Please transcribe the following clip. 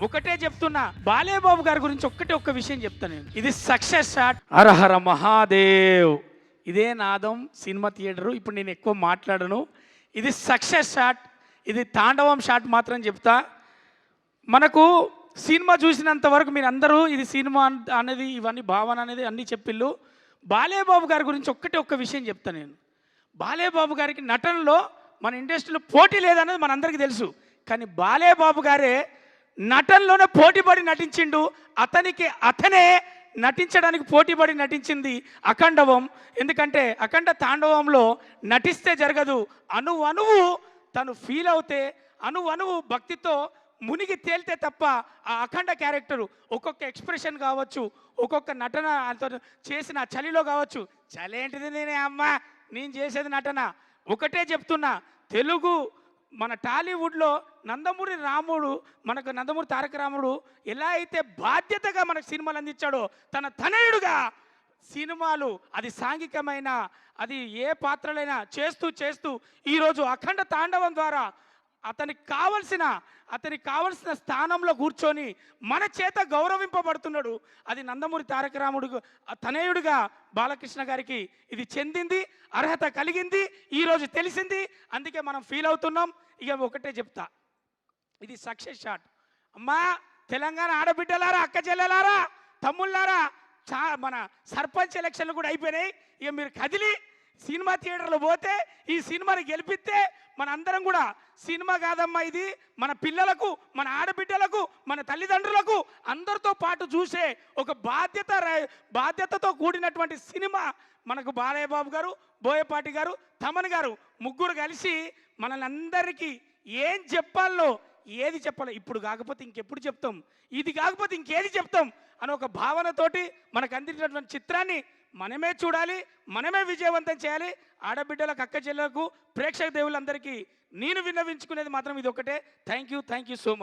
ఒకటే చెప్తున్నా, బాలేబాబు గారి గురించి ఒక్క విషయం చెప్తాను నేను. ఇది సక్సెస్ షాట్. హరహర మహాదేవ్. ఇదే నాదం సినిమా థియేటరు. ఇప్పుడు నేను ఎక్కువ మాట్లాడను. ఇది సక్సెస్ షాట్. ఇది తాండవం షాట్ మాత్రం చెప్తా. మనకు సినిమా చూసినంత వరకు మీరు అందరూ ఇది సినిమా అనేది ఇవన్నీ భావన అనేది అన్నీ చెప్పిళ్ళు. బాలేబాబు గారి గురించి ఒక్క విషయం చెప్తాను నేను. బాలేబాబు గారికి నటనలో మన ఇండస్ట్రీలో పోటీ లేదనేది మనందరికీ తెలుసు. కానీ బాలేబాబు గారే నటనలోనే పోటీపడి నటించిండు. అతనే నటించడానికి పోటీపడి నటించింది అఖండవం. ఎందుకంటే అఖండ తాండవంలో నటిస్తే జరగదు, అణువు తను ఫీల్ అవుతే, అణువు భక్తితో మునిగి తేలితే తప్ప ఆ అఖండ క్యారెక్టరు ఒక్కొక్క ఎక్స్ప్రెషన్ కావచ్చు, ఒక్కొక్క నటన చేసిన చలిలో కావచ్చు. చలి ఏంటిది, నేను చేసేది నటన. ఒకటే చెప్తున్నా, తెలుగు మన టాలీవుడ్లో నందమూరి రాముడు, మనకు నందమూరి తారక రాముడు ఎలా అయితే బాధ్యతగా మనకు సినిమాలు అందించాడో, తన తనయుడుగా సినిమాలు అది సాంఘికమైన అది ఏ పాత్రలైనా చేస్తూ ఈరోజు అఖండ తాండవం ద్వారా అతనికి కావలసిన స్థానంలో కూర్చొని మన చేత గౌరవింపబడుతున్నాడు. అది నందమూరి తారక రాముడు తనయుడిగా బాలకృష్ణ గారికి ఇది చెందింది, అర్హత కలిగింది, ఈరోజు తెలిసింది. అందుకే మనం ఫీల్ అవుతున్నాం. ఇక ఒకటే చెప్తా, ఇది సక్సెస్ షాట్. అమ్మా తెలంగాణ ఆడబిడ్డలారా, అక్క చెల్లెలారా, తమ్ముళ్ళారా, మన సర్పంచ్ ఎలక్షన్లు కూడా అయిపోయినాయి. ఇక మీరు కదిలి సినిమా థియేటర్లో పోతే ఈ సినిమాని గెలిపిస్తే మన అందరం కూడా సినిమా కాదమ్మా ఇది మన పిల్లలకు, మన ఆడబిడ్డలకు, మన తల్లిదండ్రులకు అందరితో పాటు చూసే ఒక బాధ్యతతో కూడినటువంటి సినిమా మనకు బాలయ్య బాబు గారు, బోయపాటి గారు, తమన్ గారు ముగ్గురు కలిసి మనల్ని అందరికీ ఏం చెప్పాలో, ఏది చెప్పాలో, ఇప్పుడు కాకపోతే ఇంకెప్పుడు చెప్తాం, ఇది కాకపోతే ఇంకేది చెప్తాం అని ఒక భావనతోటి మనకు అందించినటువంటి చిత్రాన్ని మనమే చూడాలి, మనమే విజయవంతం చేయాలి. ఆడబిడ్డలకు, అక్క చెల్లెలకు, ప్రేక్షక దేవులందరికీ నేను విన్నవించుకునేది మాత్రం ఇది ఒకటే. Thank you so much.